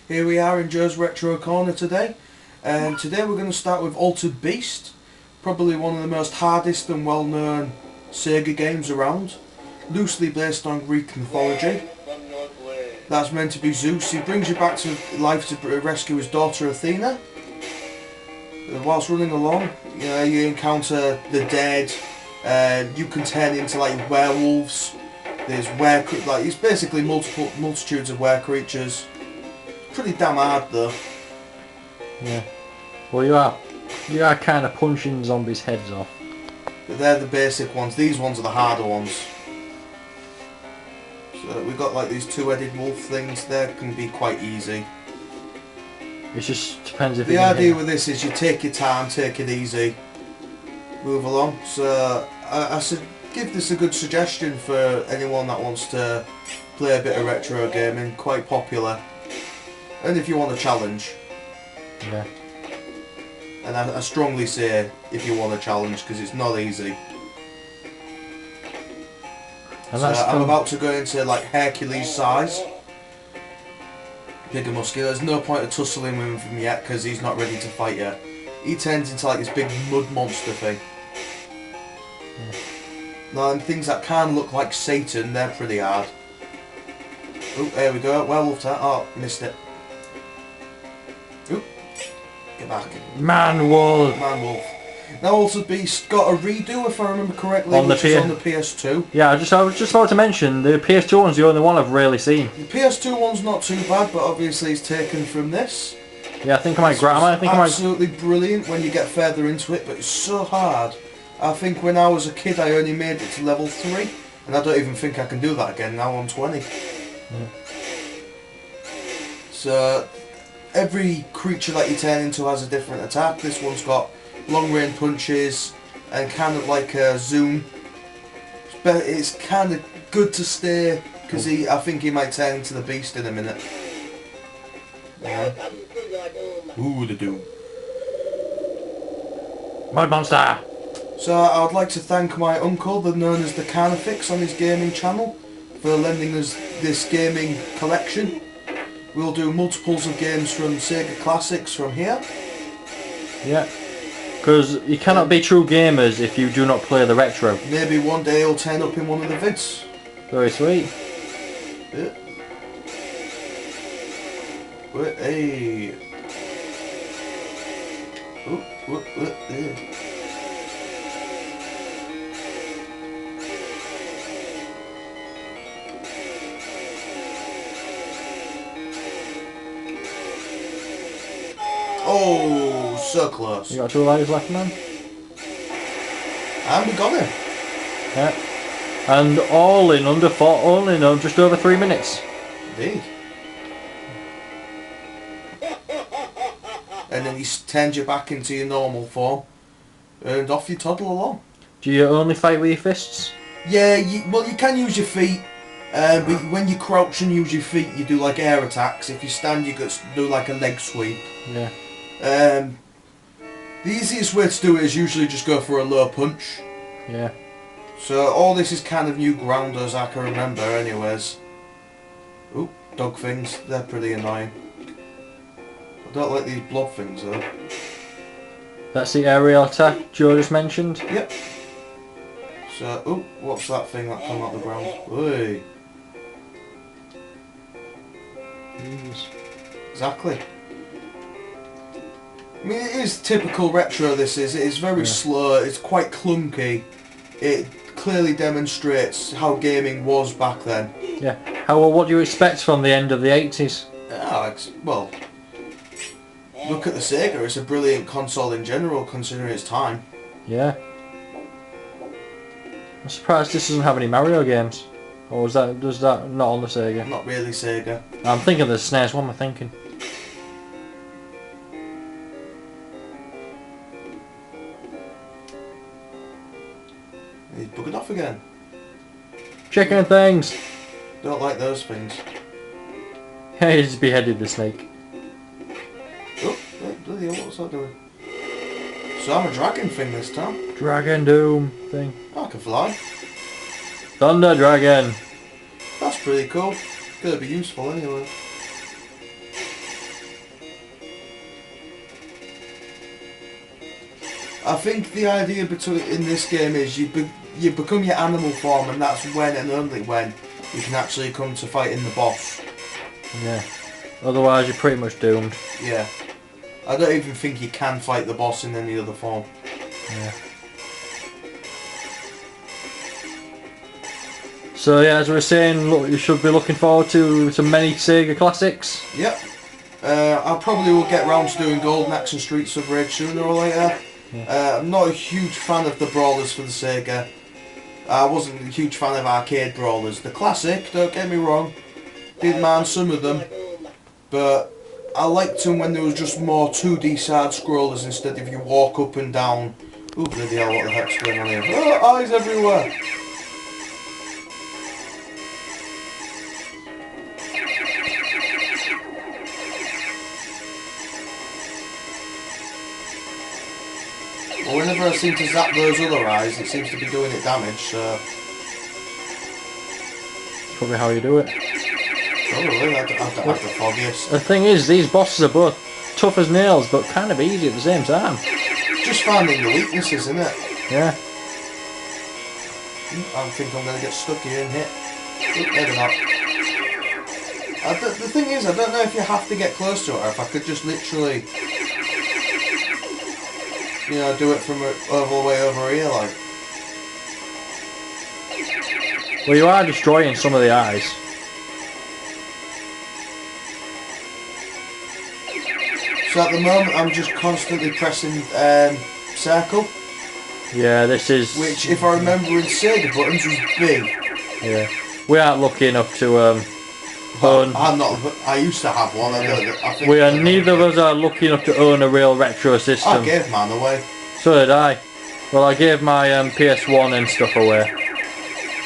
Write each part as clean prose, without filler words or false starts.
Here we are in Joe's Retro Corner today, and today we're going to start with Altered Beast, probably one of the most hardest and well-known Sega games around, loosely based on Greek mythology. That's meant to be Zeus. He brings you back to life to rescue his daughter Athena. Whilst running along, you encounter the dead. You can turn into like werewolves. There's it's basically multitudes of were creatures. Pretty damn hard though. Yeah. Well, you are kind of punching zombies' heads off. But they're the basic ones. These ones are the harder ones. So we've got like these two-headed wolf things. They can be quite easy. It just depends if the idea with this is you take your time, take it easy, move along. So I should give this a good suggestion for anyone that wants to play a bit of retro gaming. Quite popular. And if you want a challenge. Yeah. And I strongly say if you want a challenge, because it's not easy. And so I'm about to go into like Hercules size. Bigger muscular. There's no point of tussling with him yet because he's not ready to fight yet. He turns into like this big mud monster thing. Yeah. Now, and things that can look like Satan, they're pretty hard. Oh, there we go. Werewolf time. Oh, missed it. Oop. Get back. Man-wolf. Man-wolf. Now Altered Beast got a redo, if I remember correctly, on the PS2. Yeah, I was just about to mention, the PS2 one's the only one I've really seen. The PS2 one's not too bad, but obviously it's taken from this. Yeah, I think I might grab it. Absolutely brilliant when you get further into it, but it's so hard. I think when I was a kid I only made it to level 3, and I don't even think I can do that again now I'm 20. Yeah. So every creature that you turn into has a different attack. This one's got long range punches and kind of like a zoom. But it's kind of good to stay because I think he might turn into the beast in a minute. Yeah. Ooh, the doom. Mud monster! So I would like to thank my uncle, known as the Carnifex, on his gaming channel for lending us this gaming collection. We'll do multiples of games from Sega Classics from here. Yeah. Because you cannot be true gamers if you do not play the retro. Maybe one day he'll turn up in one of the vids. Very sweet. Yeah. Wait, hey. Yeah. Oh, so close. You got 2 lives left, man? And we got him. Yeah. And all in under 4, all in just over 3 minutes. Indeed. And then he turns you back into your normal form. And off you toddle along. Do you only fight with your fists? Yeah, well you can use your feet. But when you crouch and use your feet, you do like air attacks. If you stand, you do like a leg sweep. Yeah. The easiest way to do it is usually just go for a low punch. Yeah. So all this is kind of new ground as I can remember anyways. Oop, dog things, they're pretty annoying. I don't like these blob things though. That's the aerial attack Joe just mentioned? Yep. So, oop, what's that thing that come out the ground? Oi. Exactly. I mean, it is typical retro, this is. It is very slow, it's quite clunky. It clearly demonstrates how gaming was back then. Yeah. What do you expect from the end of the 80s? Well, look at the Sega, it's a brilliant console in general, considering its time. Yeah. I'm surprised this doesn't have any Mario games. Or does that not on the Sega? Not really Sega. I'm thinking of the SNES, what am I thinking? He's buggered off again. Chicken things! Don't like those things. Yeah, he just beheaded the snake. Oh, bloody hell, what's that doing? So I'm a dragon thing this time. Dragon Doom thing. I can fly. Thunder Dragon. That's pretty cool. Gonna be useful anyway. I think the idea in this game is you become your animal form, and that's when and only when you can actually come to fighting the boss. Yeah. Otherwise, you're pretty much doomed. Yeah. I don't even think you can fight the boss in any other form. Yeah. So yeah, as we were saying, look, you should be looking forward to some many Sega classics. Yep. I probably will get round to doing Golden Axe and Streets of Rage sooner or later. Yeah. I'm not a huge fan of the brawlers for the Sega. I wasn't a huge fan of arcade brawlers. The classic, don't get me wrong, did mind some of them, but I liked them when there was just more 2D side scrollers instead of you walk up and down. Ooh, bloody hell, what the heck's going on here? Oh, eyes everywhere! Well, whenever I seem to zap those other eyes, it seems to be doing it damage, so... Probably how you do it. Probably, I don't have the foggiest. The thing is, these bosses are both tough as nails, but kind of easy at the same time. Just finding the weaknesses, isn't it? Yeah. I think I'm going to get stuck here and hit. Oop, maybe not. The thing is, I don't know if you have to get close to it, or if I could just literally... You know, do it from all the way over here, like. Well, you are destroying some of the eyes. So at the moment, I'm just constantly pressing circle. Yeah, this is... Which, if I remember in Sega buttons, was B. Yeah. We aren't lucky enough to own... I'm not. I used to have one. I think neither of us are lucky enough to own a real retro system. I gave mine away. So did I. Well, I gave my PS1 and stuff away.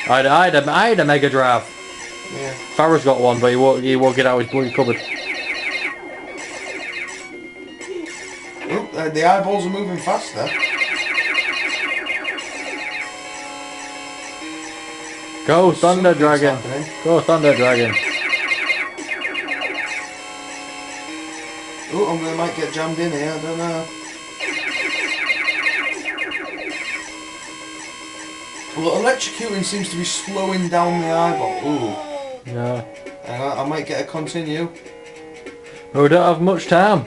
I had a Mega Drive. Yeah. Farrah's got one, but he won't get out his bloody cupboard. Oh, the eyeballs are moving faster. Go Thunder Dragon. Happening. Go Thunder Dragon. Oh, I might get jammed in here, I don't know. Well, electrocuting seems to be slowing down the eyeball. Ooh. Yeah. I might get a continue. We don't have much time.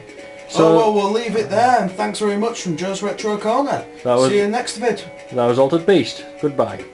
So, oh, well, we'll leave it there, and thanks very much from Joe's Retro Corner. See you next vid. That was Altered Beast. Goodbye.